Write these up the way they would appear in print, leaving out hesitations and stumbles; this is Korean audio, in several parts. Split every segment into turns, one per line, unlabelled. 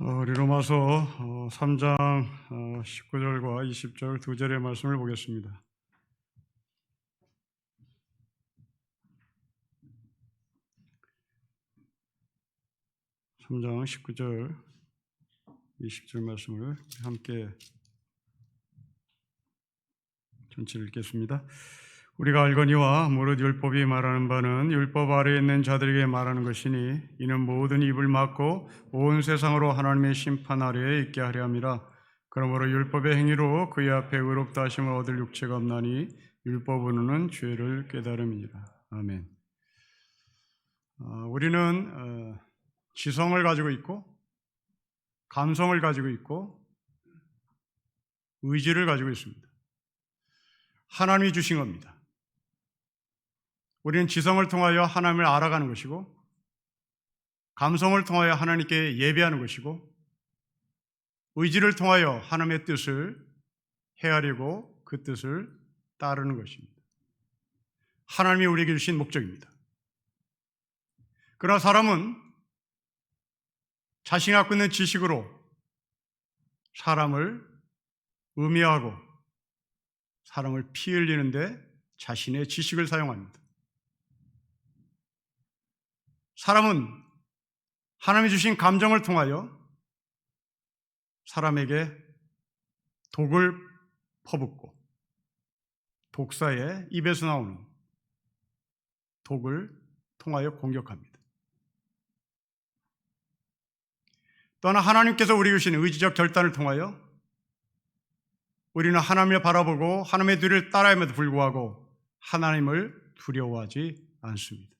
우리 로마서 3장 19절과 20절 두 절의 말씀을 보겠습니다. (3장 19절) 20절 말씀을 함께 전체를 읽겠습니다. 우리가 알거니와 무릇 율법이 말하는 바는 율법 아래에 있는 자들에게 말하는 것이니 이는 모든 입을 막고 온 세상으로 하나님의 심판 아래에 있게 하려 함이라. 그러므로 율법의 행위로 그의 앞에 의롭다 하심을 얻을 육체가 없나니 율법으로는 죄를 깨달음이니라. 아멘. 우리는 지성을 가지고 있고 감성을 가지고 있고 의지를 가지고 있습니다. 하나님이 주신 겁니다. 우리는 지성을 통하여 하나님을 알아가는 것이고 감성을 통하여 하나님께 예배하는 것이고 의지를 통하여 하나님의 뜻을 헤아리고 그 뜻을 따르는 것입니다. 하나님이 우리에게 주신 목적입니다. 그러나 사람은 자신이 갖고 있는 지식으로 사람을 음해하고 사람을 피 흘리는데 자신의 지식을 사용합니다. 사람은 하나님이 주신 감정을 통하여 사람에게 독을 퍼붓고 독사의 입에서 나오는 독을 통하여 공격합니다. 또한 하나님께서 우리에게 주신 의지적 결단을 통하여 우리는 하나님을 바라보고 하나님의 뒤를 따라함에도 불구하고 하나님을 두려워하지 않습니다.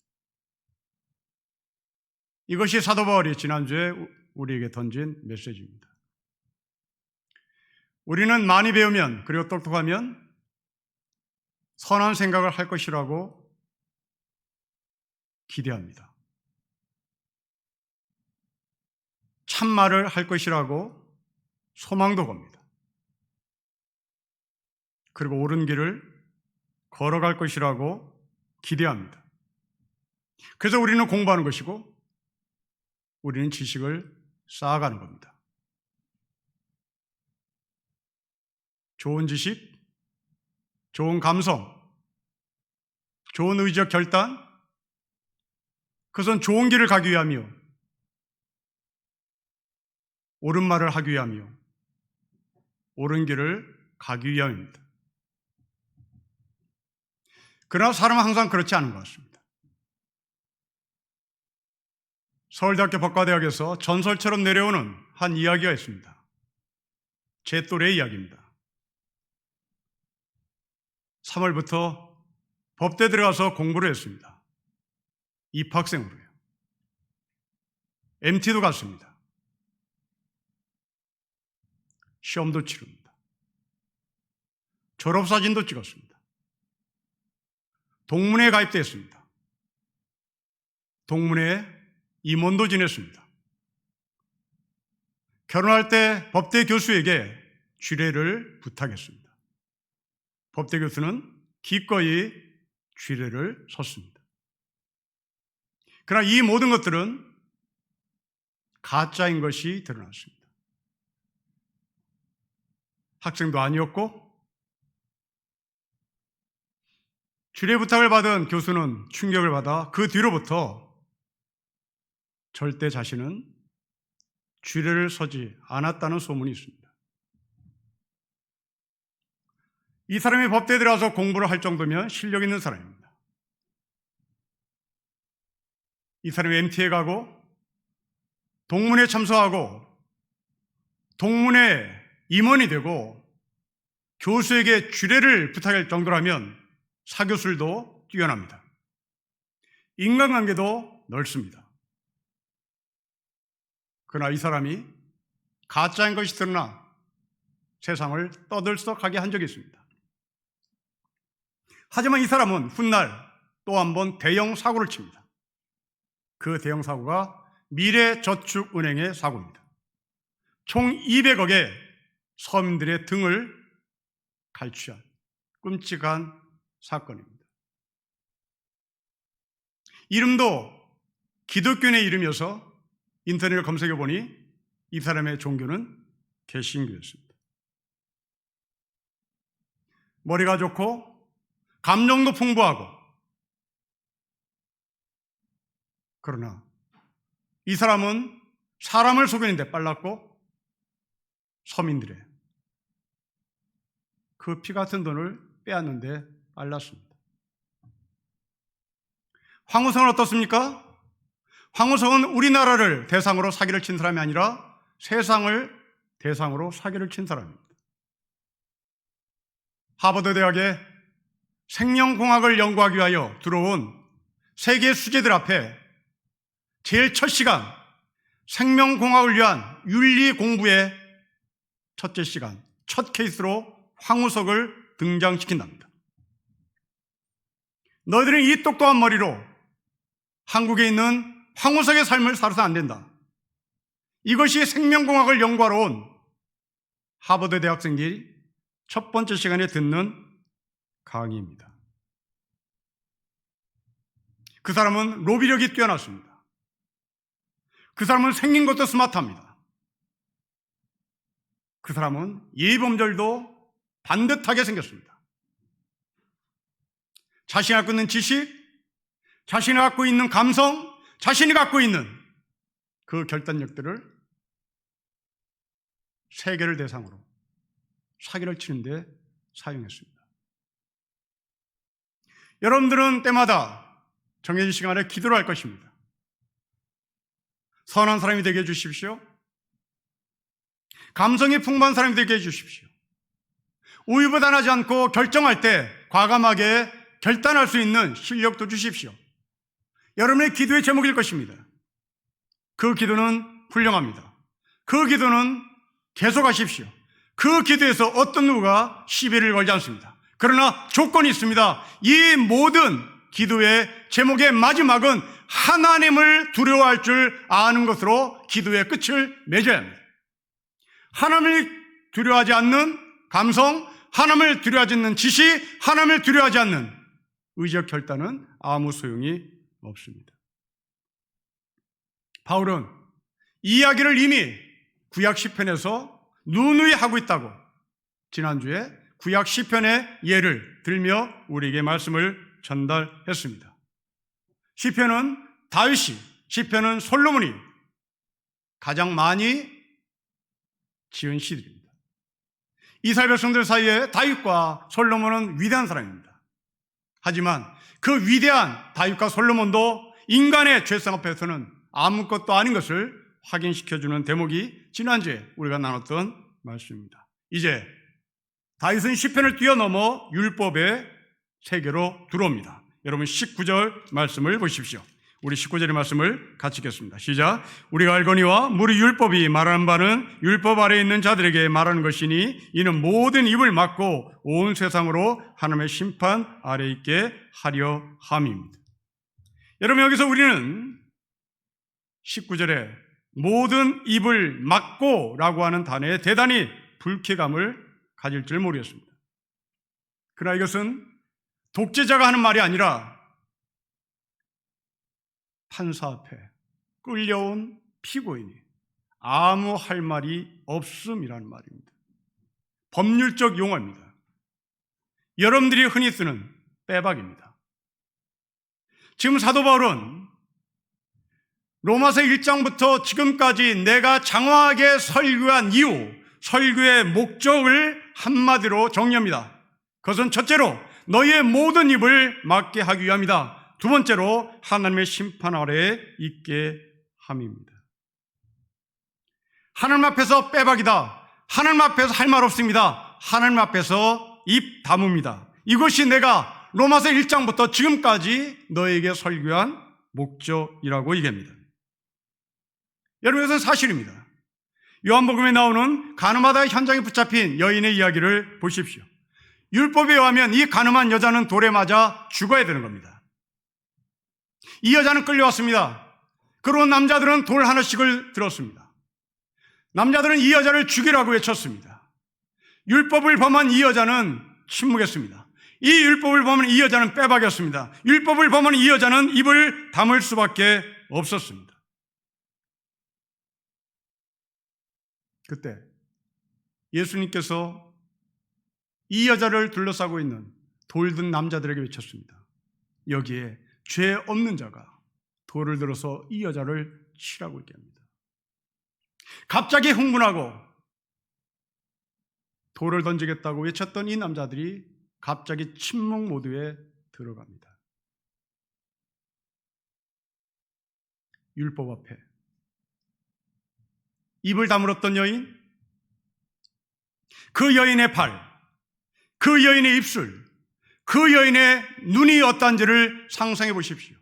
이것이 사도 바울이 지난주에 우리에게 던진 메시지입니다. 우리는 많이 배우면 그리고 똑똑하면 선한 생각을 할 것이라고 기대합니다. 참말을 할 것이라고 소망도 겁니다. 그리고 옳은 길을 걸어갈 것이라고 기대합니다. 그래서 우리는 공부하는 것이고 우리는 지식을 쌓아가는 겁니다. 좋은 지식, 좋은 감성, 좋은 의지적 결단, 그것은 좋은 길을 가기 위하며 옳은 말을 하기 위하며 옳은 길을 가기 위함입니다. 그러나 사람은 항상 그렇지 않은 것 같습니다. 서울대학교 법과대학에서 전설처럼 내려오는 한 이야기가 있습니다. 제 또래의 이야기입니다. 3월부터 법대 들어가서 공부를 했습니다. 입학생으로요. MT도 갔습니다. 시험도 치릅니다. 졸업사진도 찍었습니다. 동문회에 가입되었습니다. 동문회에 임원도 지냈습니다. 결혼할 때 법대 교수에게 주례를 부탁했습니다. 법대 교수는 기꺼이 주례를 섰습니다. 그러나 이 모든 것들은 가짜인 것이 드러났습니다. 학생도 아니었고 주례 부탁을 받은 교수는 충격을 받아 그 뒤로부터 절대 자신은 주례를 서지 않았다는 소문이 있습니다. 이 사람이 법대에 들어가서 공부를 할 정도면 실력 있는 사람입니다. 이 사람이 MT에 가고 동문회에 참석하고 동문회 임원이 되고 교수에게 주례를 부탁할 정도라면 사교술도 뛰어납니다. 인간관계도 넓습니다. 그러나 이 사람이 가짜인 것이 드러나 세상을 떠들썩하게 한 적이 있습니다. 하지만 이 사람은 훗날 또 한 번 대형 사고를 칩니다. 그 대형 사고가 미래저축은행의 사고입니다. 총 200억의 서민들의 등을 갈취한 끔찍한 사건입니다. 이름도 기독교인의 이름이어서 인터넷을 검색해 보니 이 사람의 종교는 개신교였습니다. 머리가 좋고 감정도 풍부하고, 그러나 이 사람은 사람을 속이는데 빨랐고 서민들의 그 피 같은 돈을 빼앗는데 빨랐습니다. 황우성은 어떻습니까? 황우성은 우리나라를 대상으로 사기를 친 사람이 아니라 세상을 대상으로 사기를 친 사람입니다. 하버드 대학에 생명공학을 연구하기 위하여 들어온 세계 수재들 앞에 제일 첫 시간, 생명공학을 위한 윤리 공부의 첫째 시간, 첫 케이스로 황우석을 등장시킨답니다. 너희들은 이 똑똑한 머리로 한국에 있는 황우석의 삶을 살아서 안 된다. 이것이 생명공학을 연구하러 온 하버드 대학생들이 첫 번째 시간에 듣는 강의입니다. 그 사람은 로비력이 뛰어났습니다. 그 사람은 생긴 것도 스마트합니다. 그 사람은 예의범절도 반듯하게 생겼습니다. 자신이 갖고 있는 지식, 자신이 갖고 있는 감성, 자신이 갖고 있는 그 결단력들을 세계를 대상으로 사기를 치는데 사용했습니다. 여러분들은 때마다 정해진 시간에 기도를 할 것입니다. 선한 사람이 되게 해주십시오. 감성이 풍부한 사람이 되게 해주십시오. 우유부단하지 않고 결정할 때 과감하게 결단할 수 있는 실력도 주십시오. 여러분의 기도의 제목일 것입니다. 그 기도는 훌륭합니다. 그 기도는 계속하십시오. 그 기도에서 어떤 누구가 시비를 걸지 않습니다. 그러나 조건이 있습니다. 이 모든 기도의 제목의 마지막은 하나님을 두려워할 줄 아는 것으로 기도의 끝을 맺어야 합니다. 하나님을 두려워하지 않는 감성, 하나님을 두려워하지 않는 지식, 하나님을 두려워하지 않는 의지적 결단은 아무 소용이 없습니다. 바울은 이 이야기를 이미 구약 시편에서 누누이 하고 있다고 지난주에 구약 시편의 예를 들며 우리에게 말씀을 전달했습니다. 시편은 다윗이, 시편은 솔로몬이 가장 많이 지은 시들입니다. 이스라엘 백성들 사이에 다윗과 솔로몬은 위대한 사람입니다. 하지만 그 위대한 다윗과 솔로몬도 인간의 죄성 앞에서는 아무것도 아닌 것을 확인시켜주는 대목이 지난주에 우리가 나눴던 말씀입니다. 이제 다윗은 시편을 뛰어넘어 율법의 세계로 들어옵니다. 여러분 19절 말씀을 보십시오. 우리 19절의 말씀을 같이 읽겠습니다. 시작. 우리가 알거니와 무리 율법이 말하는 바는 율법 아래에 있는 자들에게 말하는 것이니 이는 모든 입을 막고 온 세상으로 하나님의 심판 아래에 있게 하려 함입니다. 여러분 여기서 우리는 19절에 모든 입을 막고 라고 하는 단어에 대단히 불쾌감을 가질 줄 모르겠습니다. 그러나 이것은 독재자가 하는 말이 아니라 판사 앞에 끌려온 피고인이 아무 할 말이 없음이라는 말입니다. 법률적 용어입니다. 여러분들이 흔히 쓰는 빼박입니다. 지금 사도 바울은 로마서 1장부터 지금까지 내가 장황하게 설교한 이유, 설교의 목적을 한마디로 정리합니다. 그것은 첫째로 너희의 모든 입을 막게 하기 위함이다. 두 번째로 하나님의 심판 아래에 있게 함입니다. 하나님 앞에서 빼박이다. 하나님 앞에서 할 말 없습니다. 하나님 앞에서 입 다뭅니다. 이것이 내가 로마서 1장부터 지금까지 너에게 설교한 목적이라고 얘기합니다. 여러분 이것은 사실입니다. 요한복음에 나오는 가늠하다 현장에 붙잡힌 여인의 이야기를 보십시오. 율법에 의하면 이 가늠한 여자는 돌에 맞아 죽어야 되는 겁니다. 이 여자는 끌려왔습니다. 그러고 남자들은 돌 하나씩을 들었습니다. 남자들은 이 여자를 죽이라고 외쳤습니다. 율법을 범한 이 여자는 침묵했습니다. 이 율법을 범한 이 여자는 빼박이었습니다. 율법을 범한 이 여자는 입을 다물 수밖에 없었습니다. 그때 예수님께서 이 여자를 둘러싸고 있는 돌든 남자들에게 외쳤습니다. 여기에 죄 없는 자가 돌을 들어서 이 여자를 치라고 얘기합니다. 갑자기 흥분하고 돌을 던지겠다고 외쳤던 이 남자들이 갑자기 침묵 모드에 들어갑니다. 율법 앞에 입을 다물었던 여인, 그 여인의 발, 그 여인의 입술, 그 여인의 눈이 어떠한지를 상상해 보십시오.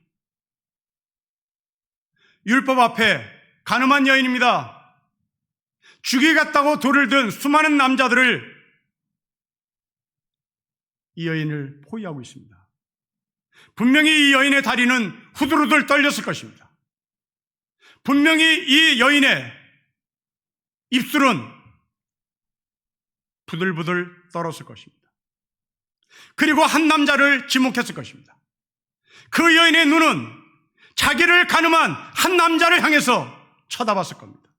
율법 앞에 가늠한 여인입니다. 죽이겠다고 돌을 든 수많은 남자들을 이 여인을 포위하고 있습니다. 분명히 이 여인의 다리는 후들후들 떨렸을 것입니다. 분명히 이 여인의 입술은 부들부들 떨었을 것입니다. 그리고 한 남자를 지목했을 것입니다. 그 여인의 눈은 자기를 가늠한 한 남자를 향해서 쳐다봤을 겁니다.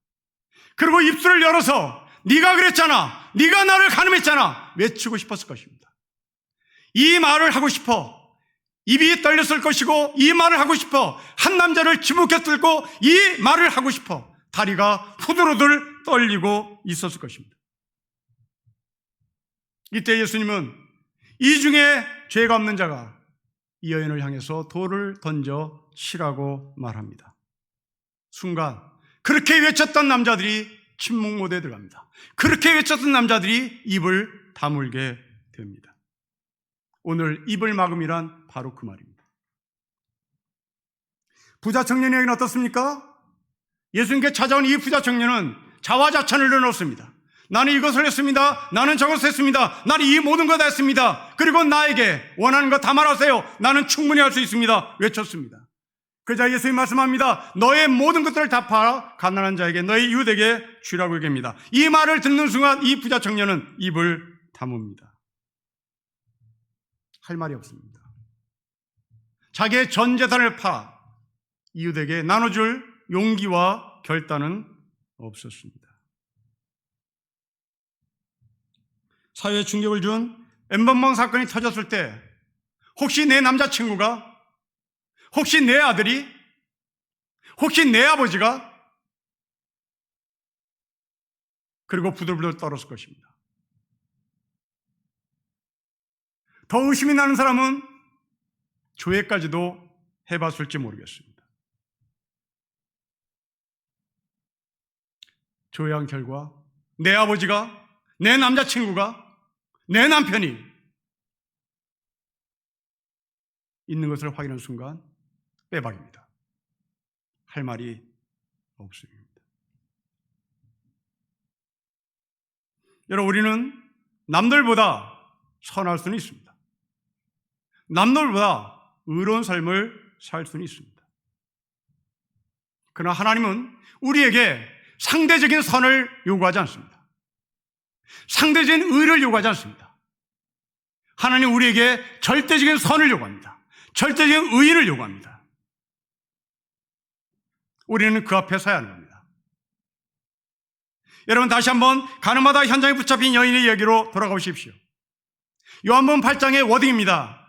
그리고 입술을 열어서 네가 그랬잖아, 네가 나를 가늠했잖아 외치고 싶었을 것입니다. 이 말을 하고 싶어 입이 떨렸을 것이고, 이 말을 하고 싶어 한 남자를 지목했을 거, 이 말을 하고 싶어 다리가 후들후들 떨리고 있었을 것입니다. 이때 예수님은 이 중에 죄가 없는 자가 이 여인을 향해서 돌을 던져 치라고 말합니다. 순간 그렇게 외쳤던 남자들이 침묵 모드에 들어갑니다. 그렇게 외쳤던 남자들이 입을 다물게 됩니다. 오늘 입을 막음이란 바로 그 말입니다. 부자 청년의 여인은 어떻습니까? 예수님께 찾아온 이 부자 청년은 자화자찬을 내놓습니다. 나는 이것을 했습니다. 나는 저것을 했습니다. 나는 이 모든 것 다 했습니다. 그리고 나에게 원하는 거 다 말하세요. 나는 충분히 할 수 있습니다. 외쳤습니다. 그러자 예수님이 말씀합니다. 너의 모든 것들을 다 팔아 가난한 자에게, 너의 이웃에게 주라고 얘기합니다. 이 말을 듣는 순간 이 부자 청년은 입을 다뭅니다. 할 말이 없습니다. 자기의 전 재산을 팔아 이웃에게 나눠줄 용기와 결단은 없었습니다. 사회에 충격을 준 엠번방 사건이 터졌을 때 혹시 내 남자친구가, 혹시 내 아들이, 혹시 내 아버지가, 그리고 부들부들 떨었을 것입니다. 더 의심이 나는 사람은 조회까지도 해봤을지 모르겠습니다. 조회한 결과 내 아버지가, 내 남자친구가, 내 남편이 있는 것을 확인한 순간 빼박입니다. 할 말이 없습니다. 여러분, 우리는 남들보다 선할 수는 있습니다. 남들보다 의로운 삶을 살 수는 있습니다. 그러나 하나님은 우리에게 상대적인 선을 요구하지 않습니다. 상대적인 의를 요구하지 않습니다. 하나님 우리에게 절대적인 선을 요구합니다. 절대적인 의를 요구합니다. 우리는 그 앞에 서야 하는 겁니다. 여러분, 다시 한번 가늠하다 현장에 붙잡힌 여인의 이야기로 돌아가 보십시오. 요한복음 8장의 워딩입니다.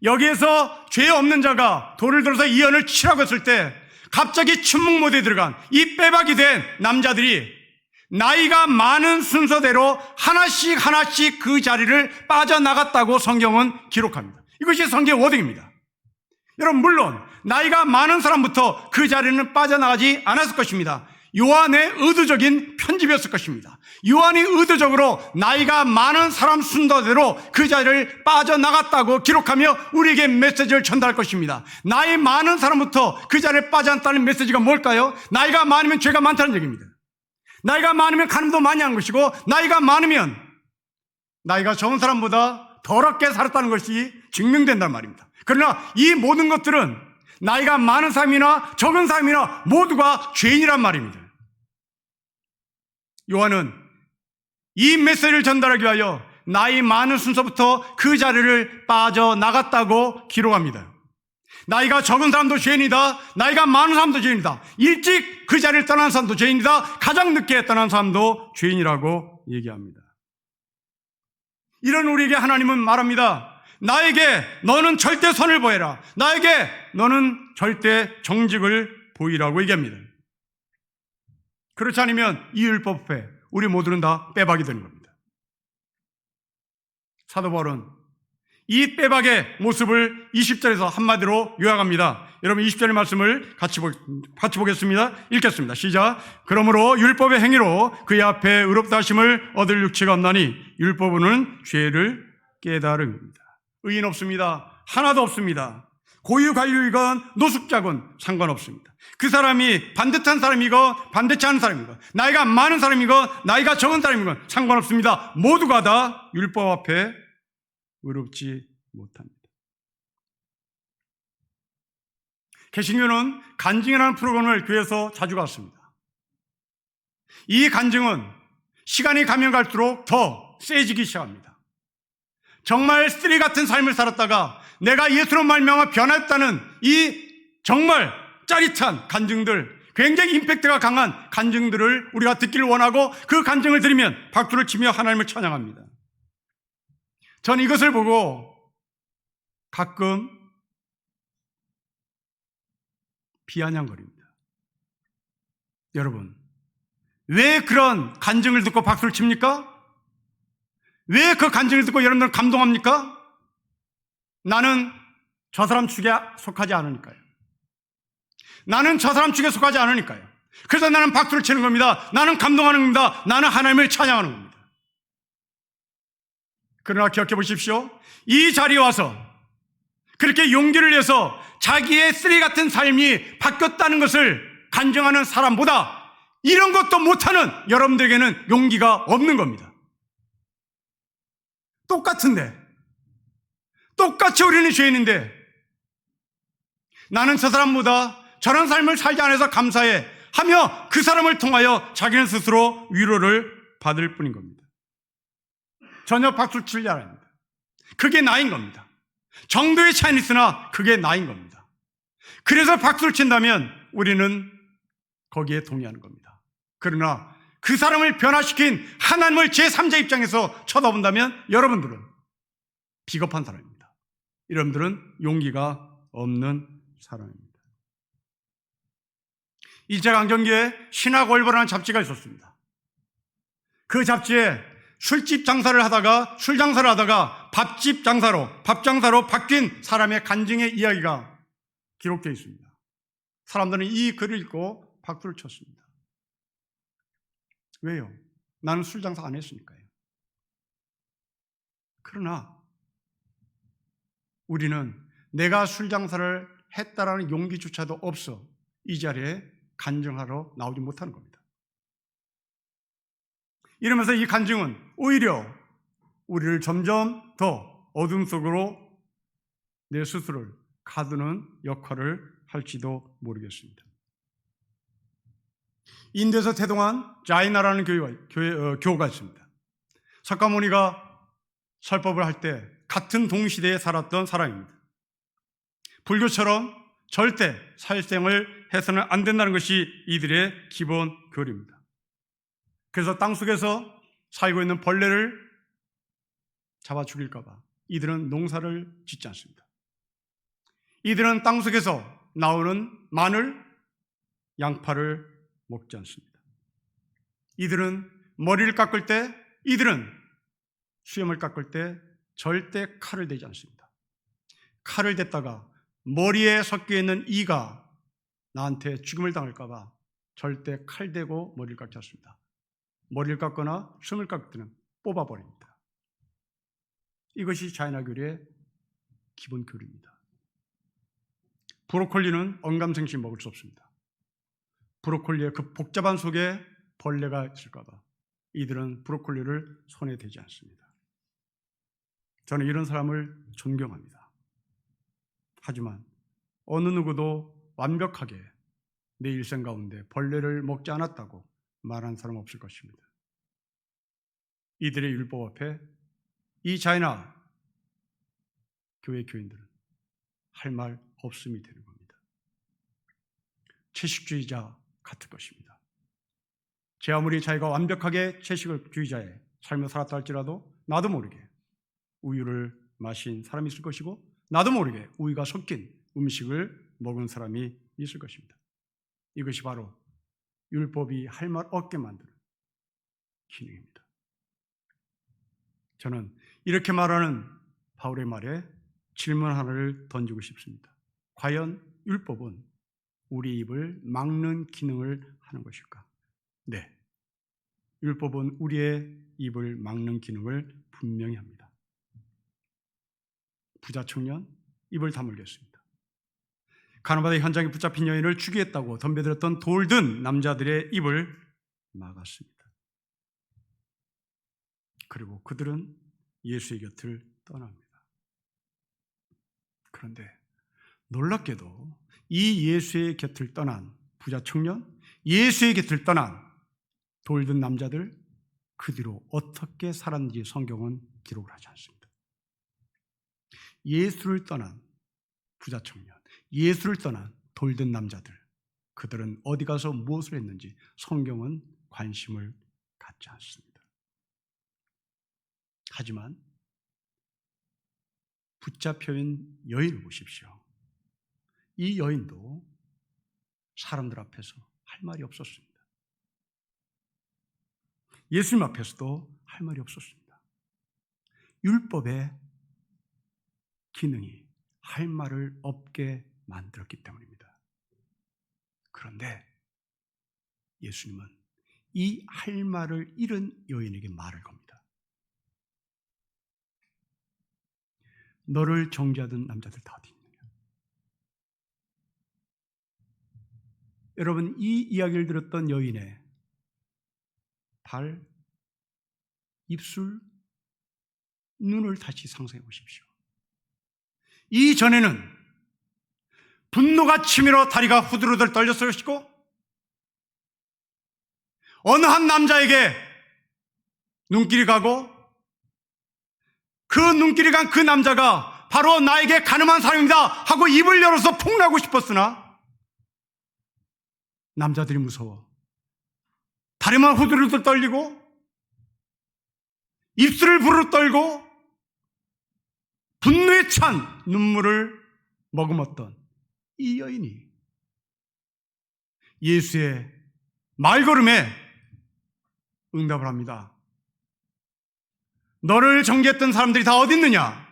여기에서 죄 없는 자가 돌을 들어서 이 여인을 치라고 했을 때 갑자기 침묵 모드에 들어간 이 빼박이 된 남자들이 나이가 많은 순서대로 하나씩 하나씩 그 자리를 빠져나갔다고 성경은 기록합니다. 이것이 성경의 워딩입니다. 여러분, 물론 나이가 많은 사람부터 그 자리는 빠져나가지 않았을 것입니다. 요한의 의도적인 편집이었을 것입니다. 요한이 의도적으로 나이가 많은 사람 순서대로 그 자리를 빠져나갔다고 기록하며 우리에게 메시지를 전달할 것입니다. 나이 많은 사람부터 그 자리를 빠져나갔다는 메시지가 뭘까요? 나이가 많으면 죄가 많다는 얘기입니다. 나이가 많으면 간음도 많이 한 것이고, 나이가 많으면 나이가 적은 사람보다 더럽게 살았다는 것이 증명된단 말입니다. 그러나 이 모든 것들은 나이가 많은 사람이나 적은 사람이나 모두가 죄인이란 말입니다. 요한은 이 메시지를 전달하기 위하여 나이 많은 순서부터 그 자리를 빠져나갔다고 기록합니다. 나이가 적은 사람도 죄인이다. 나이가 많은 사람도 죄인이다. 일찍 그 자리를 떠난 사람도 죄인이다. 가장 늦게 떠난 사람도 죄인이라고 얘기합니다. 이런 우리에게 하나님은 말합니다. 나에게 너는 절대 선을 보여라. 나에게 너는 절대 정직을 보이라고 얘기합니다. 그렇지 않으면 이 율법 앞에 우리 모두는 다 빼박이 되는 겁니다. 사도 바울은 이 빼박의 모습을 20절에서 한마디로 요약합니다. 여러분 20절의 말씀을 같이 보겠습니다. 읽겠습니다. 시작. 그러므로 율법의 행위로 그의 앞에 의롭다 하심을 얻을 육체가 없나니 율법은 죄를 깨달음입니다. 의인 없습니다. 하나도 없습니다. 고유관료이건 노숙자건 상관없습니다. 그 사람이 반듯한 사람이건 반듯지 않은 사람이건 나이가 많은 사람이건 나이가 적은 사람이건 상관없습니다. 모두가 다 율법 앞에 의롭지 못합니다. 개신교는 간증이라는 프로그램을 교회에서 자주 갔습니다. 이 간증은 시간이 가면 갈수록 더 세지기 시작합니다. 정말 쓰리 같은 삶을 살았다가 내가 예수로 말미암아 변했다는 이 정말 짜릿한 간증들, 굉장히 임팩트가 강한 간증들을 우리가 듣기를 원하고 그 간증을 들으면 박수를 치며 하나님을 찬양합니다. 저는 이것을 보고 가끔 비아냥거립니다. 여러분, 왜 그런 간증을 듣고 박수를 칩니까? 왜 그 간증을 듣고 여러분들은 감동합니까? 나는 저 사람 축에 속하지 않으니까요. 나는 저 사람 축에 속하지 않으니까요. 그래서 나는 박수를 치는 겁니다. 나는 감동하는 겁니다. 나는 하나님을 찬양하는 겁니다. 그러나 기억해 보십시오. 이 자리에 와서 그렇게 용기를 내서 자기의 쓰레기 같은 삶이 바뀌었다는 것을 간증하는 사람보다 이런 것도 못하는 여러분들에게는 용기가 없는 겁니다. 똑같이 우리는 죄인인데 나는 저 사람보다 저런 삶을 살지 않아서 감사해 하며 그 사람을 통하여 자기는 스스로 위로를 받을 뿐인 겁니다. 전혀 박수를 치지 않습니다. 그게 나인 겁니다. 정도의 차이는 있으나 그게 나인 겁니다. 그래서 박수를 친다면 우리는 거기에 동의하는 겁니다. 그러나 그 사람을 변화시킨 하나님을 제3자 입장에서 쳐다본다면 여러분들은 비겁한 사람입니다. 여러분들은 용기가 없는 사람입니다. 일제강점기에 신학월보라는 잡지가 있었습니다. 그 잡지에 술 장사를 하다가 밥 장사로 바뀐 사람의 간증의 이야기가 기록되어 있습니다. 사람들은 이 글을 읽고 박수를 쳤습니다. 왜요? 나는 술 장사 안 했으니까요. 그러나 우리는 내가 술 장사를 했다라는 용기조차도 없어 이 자리에 간증하러 나오지 못하는 겁니다. 이러면서 이 간증은 오히려 우리를 점점 더 어둠 속으로 내 스스로를 가두는 역할을 할지도 모르겠습니다. 인도에서 태동한 자이나라는 교우가 있습니다. 석가모니가 설법을 할 때 같은 동시대에 살았던 사람입니다. 불교처럼 절대 살생을 해서는 안 된다는 것이 이들의 기본 교리입니다. 그래서 땅속에서 살고 있는 벌레를 잡아 죽일까 봐 이들은 농사를 짓지 않습니다. 이들은 땅속에서 나오는 마늘, 양파를 먹지 않습니다. 이들은 머리를 깎을 때, 이들은 수염을 깎을 때 절대 칼을 대지 않습니다. 칼을 댔다가 머리에 섞여 있는 이가 나한테 죽음을 당할까 봐 절대 칼 대고 머리를 깎지 않습니다. 머리를 깎거나 숨을 깎을 때는 뽑아버립니다. 이것이 자이나교리의 기본 교리입니다. 브로콜리는 언감생식 먹을 수 없습니다. 브로콜리의 그 복잡한 속에 벌레가 있을까 봐 이들은 브로콜리를 손에 대지 않습니다. 저는 이런 사람을 존경합니다. 하지만 어느 누구도 완벽하게 내 일생 가운데 벌레를 먹지 않았다고 말한 사람 없을 것입니다. 이들의 율법 앞에 이 자이나 교회 교인들은 할 말 없음이 되는 겁니다. 채식주의자 같을 것입니다. 제 아무리 자기가 완벽하게 채식주의자의 삶을 살았다 할지라도 나도 모르게 우유를 마신 사람이 있을 것이고 나도 모르게 우유가 섞인 음식을 먹은 사람이 있을 것입니다. 이것이 바로 율법이 할 말 없게 만드는 기능입니다. 저는 이렇게 말하는 바울의 말에 질문 하나를 던지고 싶습니다. 과연 율법은 우리 입을 막는 기능을 하는 것일까? 네, 율법은 우리의 입을 막는 기능을 분명히 합니다. 부자 청년, 입을 다물겠습니다. 가나바다 현장에 붙잡힌 여인을 죽이겠다고 덤벼들었던 돌든 남자들의 입을 막았습니다. 그리고 그들은 예수의 곁을 떠납니다. 그런데 놀랍게도 이 예수의 곁을 떠난 부자 청년, 예수의 곁을 떠난 돌든 남자들, 그 뒤로 어떻게 살았는지 성경은 기록을 하지 않습니다. 예수를 떠난 부자 청년, 예수를 떠난 돌든 남자들, 그들은 어디 가서 무엇을 했는지 성경은 관심을 갖지 않습니다. 하지만 붙잡혀인 여인을 보십시오. 이 여인도 사람들 앞에서 할 말이 없었습니다. 예수님 앞에서도 할 말이 없었습니다. 율법의 기능이 할 말을 없게 만들었기 때문입니다. 그런데 예수님은 이 할 말을 잃은 여인에게 말을 겁니다. 너를 정죄하던 남자들 다 어디 있느냐? 여러분, 이 이야기를 들었던 여인의 발, 입술, 눈을 다시 상상해 보십시오. 이전에는 분노가 치밀어 다리가 후들후들 떨렸을 것이고 어느 한 남자에게 눈길이 가고 그 눈길이 간 그 남자가 바로 나에게 가늠한 사람입니다 하고 입을 열어서 폭로하고 싶었으나 남자들이 무서워 다리만 후들후들 떨리고 입술을 부르르 떨고 분노에 찬 눈물을 머금었던 이 여인이 예수의 말걸음에 응답을 합니다. 너를 정죄했던 사람들이 다 어디 있느냐?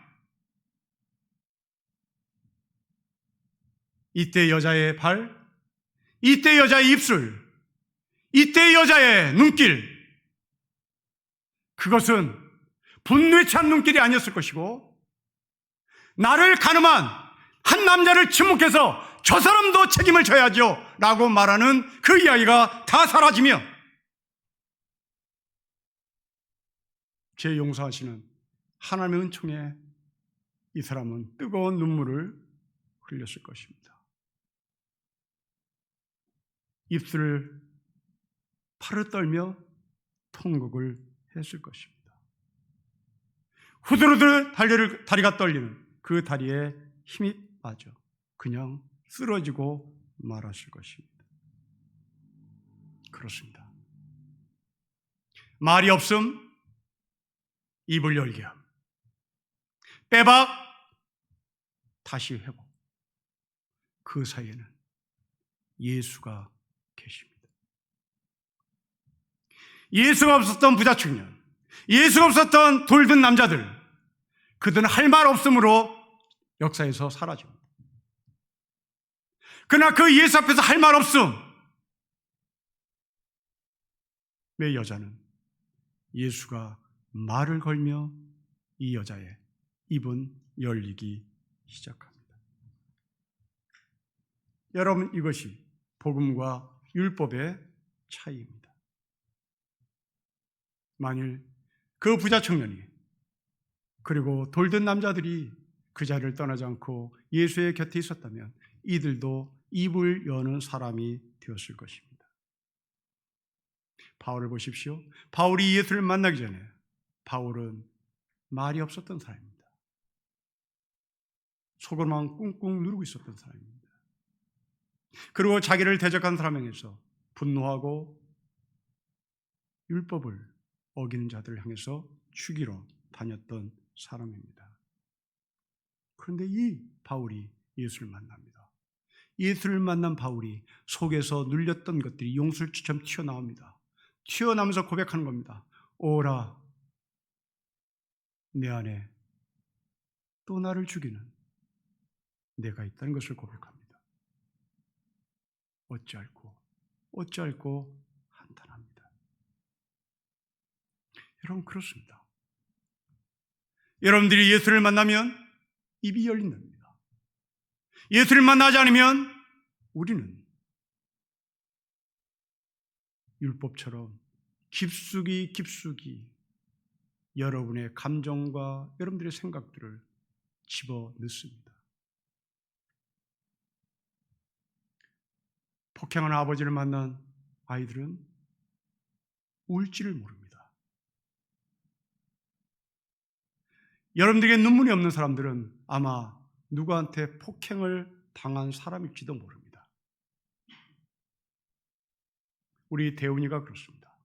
이때 여자의 발, 이때 여자의 입술, 이때 여자의 눈길, 그것은 분노에 찬 눈길이 아니었을 것이고 나를 가늠한 한 남자를 침묵해서 저 사람도 책임을 져야죠 라고 말하는 그 이야기가 다 사라지며 죄 용서하시는 하나님의 은총에 이 사람은 뜨거운 눈물을 흘렸을 것입니다. 입술을 파르 떨며 통곡을 했을 것입니다. 후들후들 다리가 떨리는 그 다리에 힘이 빠져 그냥 쓰러지고 말았을 것입니다. 그렇습니다. 말이 없음, 입을 열게 함, 빼박, 다시 회복. 그 사이에는 예수가 계십니다. 예수가 없었던 부자 청년, 예수가 없었던 돌든 남자들, 그들은 할 말 없음으로 역사에서 사라집니다. 그러나 그 예수 앞에서 할 말 없음, 내 여자는 예수가 말을 걸며 이 여자의 입은 열리기 시작합니다. 여러분, 이것이 복음과 율법의 차이입니다. 만일 그 부자 청년이 그리고 돌든 남자들이 그 자리를 떠나지 않고 예수의 곁에 있었다면 이들도 입을 여는 사람이 되었을 것입니다. 바울을 보십시오. 바울이 예수를 만나기 전에 바울은 말이 없었던 사람입니다. 속으로만 꾹꾹 누르고 있었던 사람입니다. 그리고 자기를 대적한 사람 향해서 분노하고 율법을 어기는 자들을 향해서 죽이러 다녔던 사람입니다. 그런데 이 바울이 예수를 만납니다. 예수를 만난 바울이 속에서 눌렸던 것들이 용술처럼 튀어나옵니다. 튀어나오면서 고백하는 겁니다. 오라, 내 안에 또 나를 죽이는 내가 있다는 것을 고백합니다. 어찌할꼬 한탄합니다. 여러분, 그렇습니다. 여러분들이 예수를 만나면 입이 열린답니다. 예수를 만나지 않으면 우리는 율법처럼 깊숙이 여러분의 감정과 여러분들의 생각들을 집어넣습니다. 폭행하는 아버지를 만난 아이들은 울지를 모릅니다. 여러분들에게 눈물이 없는 사람들은 아마 누구한테 폭행을 당한 사람일지도 모릅니다. 우리 대운이가 그렇습니다.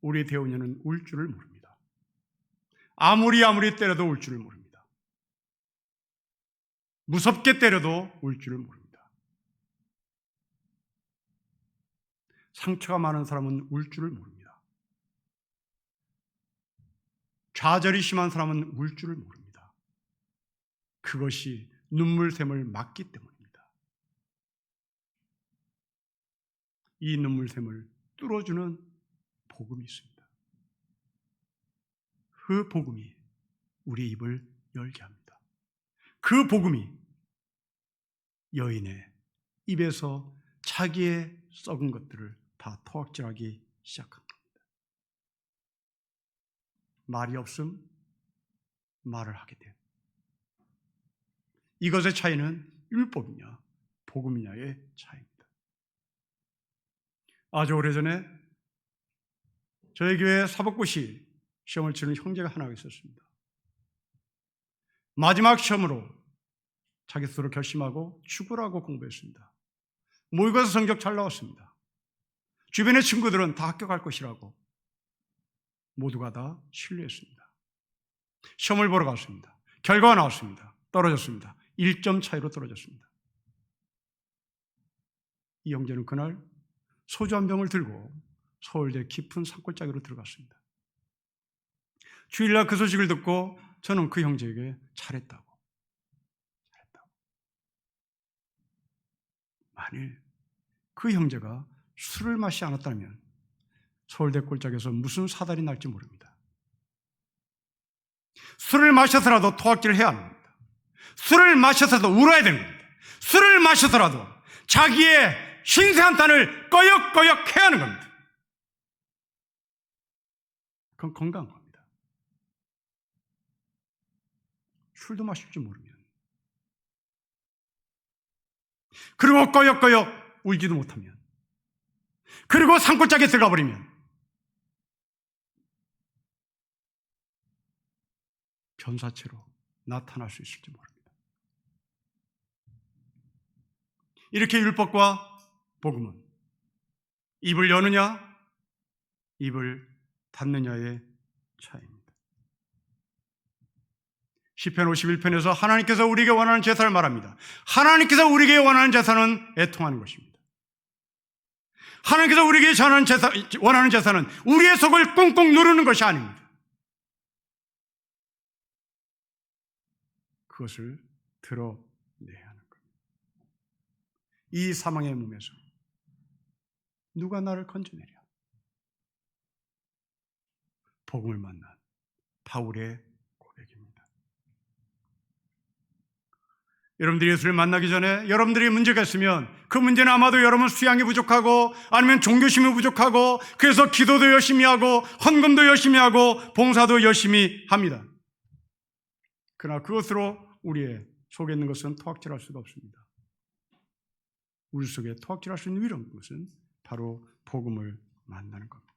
우리 대운이는 울 줄을 모릅니다. 아무리 때려도 울 줄을 모릅니다. 무섭게 때려도 울 줄을 모릅니다. 상처가 많은 사람은 울 줄을 모릅니다. 좌절이 심한 사람은 울 줄을 모릅니다. 그것이 눈물샘을 막기 때문입니다. 이 눈물샘을 뚫어주는 복음이 있습니다. 그 복음이 우리 입을 열게 합니다. 그 복음이 여인의 입에서 자기의 썩은 것들을 다 토악질하기 시작한 겁니다. 말이 없음 말을 하게 된, 이것의 차이는 율법이냐 복음이냐의 차이입니다. 아주 오래전에 저희 교회 사법고시 시험을 치는 형제가 하나 있었습니다. 마지막 시험으로 자기 스스로 결심하고 죽으라고 공부했습니다. 모의고사 성적 잘 나왔습니다. 주변의 친구들은 다 합격할 것이라고 모두가 다 신뢰했습니다. 시험을 보러 갔습니다. 결과가 나왔습니다. 떨어졌습니다. 1점 차이로 떨어졌습니다. 이 형제는 그날 소주 한 병을 들고 서울대 깊은 산골짜기로 들어갔습니다. 주일날 그 소식을 듣고 저는 그 형제에게 잘했다고. 만일 그 형제가 술을 마시지 않았다면 서울대 골짜기에서 무슨 사달이 날지 모릅니다. 술을 마셔서라도 토악질을 해야 합니다. 술을 마셔서도 울어야 되는 겁니다. 술을 마셔서라도 자기의 신세 한탄을 꺼역꺼역 해야 하는 겁니다. 그건 건강한 겁니다. 술도 마실 줄 모르면, 그리고 꺼역꺼역 울지도 못하면, 그리고 산골짜기에 들어가 버리면 변사체로 나타날 수 있을지 모릅니다. 이렇게 율법과 복음은 입을 여느냐 입을 닫느냐의 차이입니다. 시편 51편에서 하나님께서 우리에게 원하는 제사를 말합니다. 하나님께서 우리에게 원하는 제사는 애통하는 것입니다. 하나님께서 우리에게 원하는 제사는 우리의 속을 꾹꾹 누르는 것이 아닙니다. 그것을 드러내야 하는 겁니다. 이 사망의 몸에서 누가 나를 건져내랴? 복음을 만난 바울의 고백입니다. 여러분들이 예수를 만나기 전에 여러분들이 문제가 있으면 그 문제는 아마도 여러분 수양이 부족하고 아니면 종교심이 부족하고 그래서 기도도 열심히 하고 헌금도 열심히 하고 봉사도 열심히 합니다. 그러나 그것으로 우리의 속에 있는 것은 토악질할 수가 없습니다. 우리 속에 토악질할 수 있는 위력인 것은 바로 복음을 만나는 겁니다.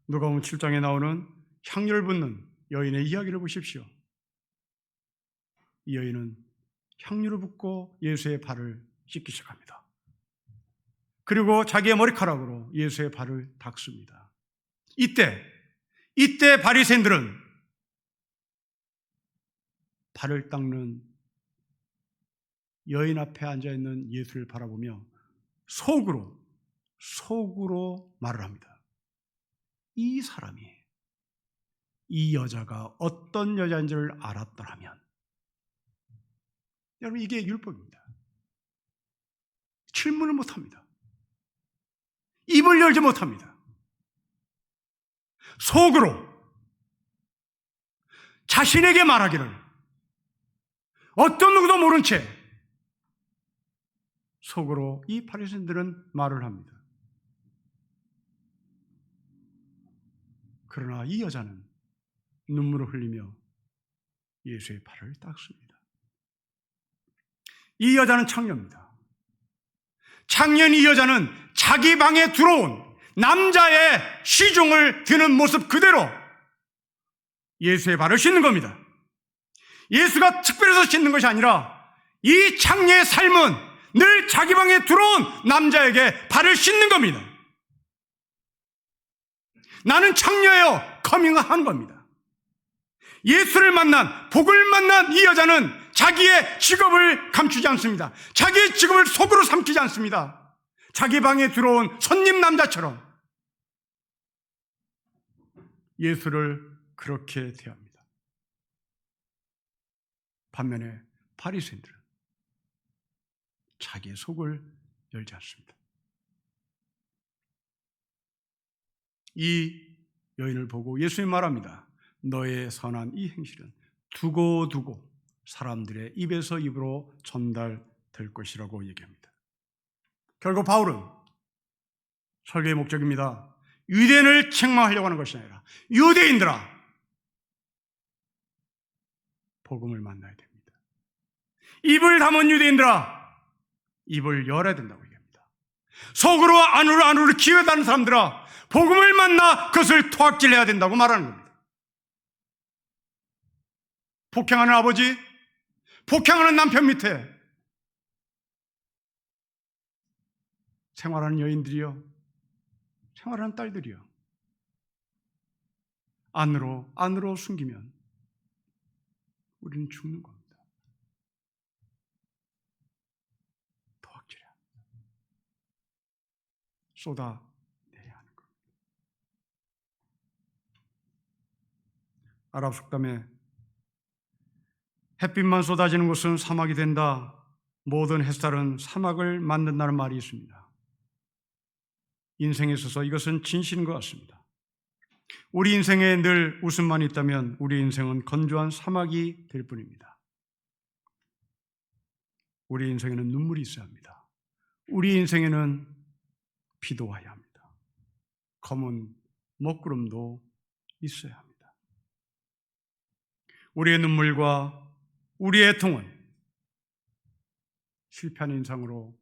누가복음 7장에 나오는 향료를 붓는 여인의 이야기를 보십시오. 이 여인은 향유를 붓고 예수의 발을 씻기 시작합니다. 그리고 자기의 머리카락으로 예수의 발을 닦습니다. 이때 바리새인들은 발을 닦는 여인 앞에 앉아있는 예수를 바라보며 속으로 말을 합니다. 이 사람이, 이 여자가 어떤 여자인지를 알았더라면. 여러분, 이게 율법입니다. 질문을 못합니다. 입을 열지 못합니다. 속으로 자신에게 말하기를 어떤 누구도 모른 채 속으로 이 바리새인들은 말을 합니다. 그러나 이 여자는 눈물을 흘리며 예수의 발을 닦습니다. 이 여자는 창녀입니다. 창녀인 이 여자는 자기 방에 들어온 남자의 시중을 드는 모습 그대로 예수의 발을 씻는 겁니다. 예수가 특별해서 씻는 것이 아니라 이 창녀의 삶은 늘 자기 방에 들어온 남자에게 발을 씻는 겁니다. 나는 창녀예요. 커밍하는 겁니다. 예수를 만난, 복을 만난 이 여자는 자기의 직업을 감추지 않습니다. 자기의 직업을 속으로 삼키지 않습니다. 자기 방에 들어온 손님 남자처럼 예수를 그렇게 대합니다. 반면에 바리새인들은 자기의 속을 열지 않습니다. 이 여인을 보고 예수님이 말합니다. 너의 선한 이 행실은 두고두고 사람들의 입에서 입으로 전달될 것이라고 얘기합니다. 결국 바울은 설교의 목적입니다. 유대인을 책망하려고 하는 것이 아니라 유대인들아, 복음을 만나야 됩니다. 입을 담은 유대인들아, 입을 열어야 된다고 얘기합니다. 속으로 안으로 기어다니는 사람들아, 복음을 만나 그것을 토악질해야 된다고 말하는 겁니다. 폭행하는 아버지, 폭행하는 남편 밑에 생활하는 여인들이요, 생활하는 딸들이요, 안으로 숨기면 우리는 죽는 겁니다. 토악질해야 합니다. 쏟아내야 하는 겁니다. 아랍 속담에 햇빛만 쏟아지는 곳은 사막이 된다. 모든 햇살은 사막을 만든다는 말이 있습니다. 인생에 있어서 이것은 진실인 것 같습니다. 우리 인생에 늘 웃음만 있다면 우리 인생은 건조한 사막이 될 뿐입니다. 우리 인생에는 눈물이 있어야 합니다. 우리 인생에는 비도 와야 합니다. 검은 먹구름도 있어야 합니다. 우리의 눈물과 우리의 애통은 실패한 인상으로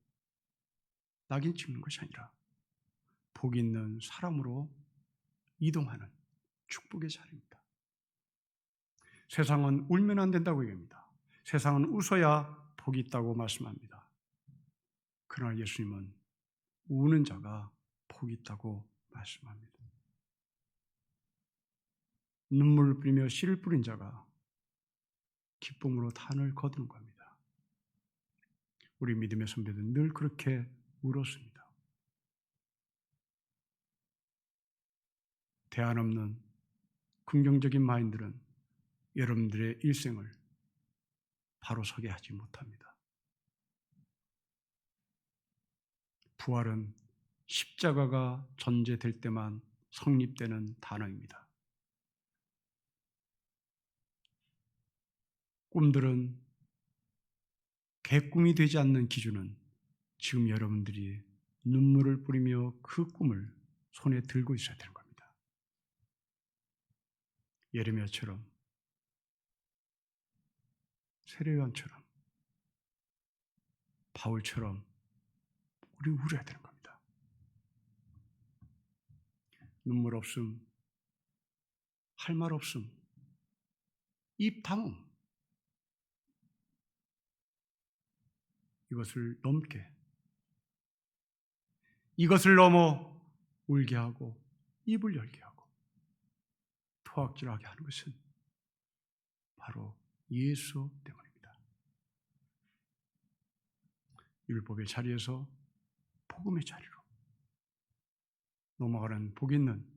낙인 찍는 것이 아니라 복 있는 사람으로 이동하는 축복의 자리입니다. 세상은 울면 안 된다고 얘기합니다. 세상은 웃어야 복이 있다고 말씀합니다. 그러나 예수님은 우는 자가 복이 있다고 말씀합니다. 눈물을 뿌리며 씨를 뿌린 자가 기쁨으로 탄을 거두는 겁니다. 우리 믿음의 선배들은 늘 그렇게 울었습니다. 대안 없는 긍정적인 마인드는 여러분들의 일생을 바로 서게 하지 못합니다. 부활은 십자가가 전제될 때만 성립되는 단어입니다. 꿈들은 개꿈이 되지 않는 기준은 지금 여러분들이 눈물을 뿌리며 그 꿈을 손에 들고 있어야 되는 겁니다. 예레미야처럼, 세례요한처럼, 바울처럼 우리 울어야 되는 겁니다. 눈물 없음, 할 말 없음, 입 다문, 이것을 넘게, 이것을 넘어 울게 하고 입을 열게 하고 토악질하게 하는 것은 바로 예수 때문입니다. 율법의 자리에서 복음의 자리로 넘어가는 복 있는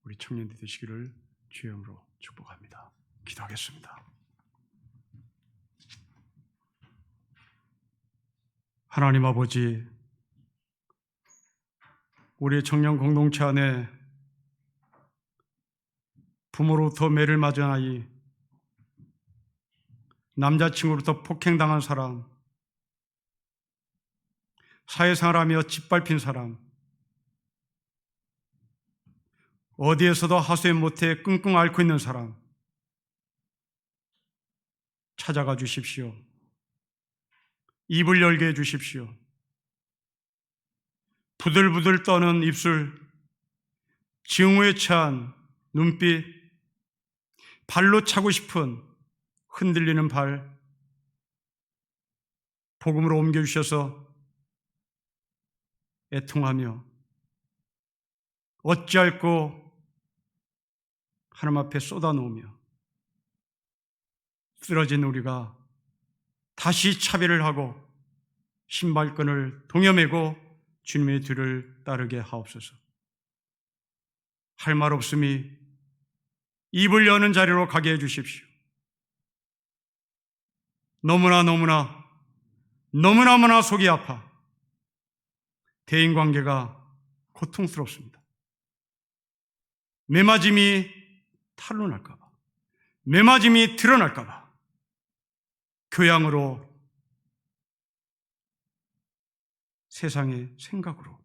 우리 청년들 되시기를 주의 이름으로 축복합니다. 기도하겠습니다. 하나님 아버지, 우리의 청년 공동체 안에 부모로부터 매를 맞은 아이, 남자친구로부터 폭행당한 사람, 사회생활하며 짓밟힌 사람, 어디에서도 하소연 못해 끙끙 앓고 있는 사람 찾아가 주십시오. 입을 열게 해 주십시오. 부들부들 떠는 입술, 증오에 찬 눈빛, 발로 차고 싶은 흔들리는 발, 복음으로 옮겨주셔서 애통하며 어찌할꼬 하나님 앞에 쏟아놓으며 쓰러진 우리가 다시 차별을 하고 신발끈을 동여매고 주님의 뒤를 따르게 하옵소서. 할 말 없음이 입을 여는 자리로 가게 해주십시오. 너무나 속이 아파 대인관계가 고통스럽습니다. 매맞음이 탄로날까 봐, 매맞음이 드러날까 봐 교양으로, 세상의 생각으로,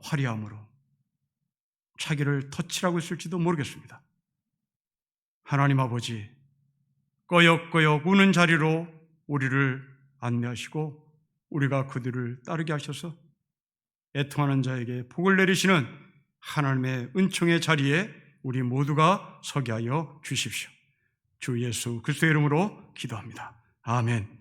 화려함으로 자기를 덧칠하고 있을지도 모르겠습니다. 하나님 아버지, 꺼역꺼역 우는 자리로 우리를 안내하시고 우리가 그들을 따르게 하셔서 애통하는 자에게 복을 내리시는 하나님의 은총의 자리에 우리 모두가 서게 하여 주십시오. 주 예수 그리스도의 이름으로 기도합니다. 아멘.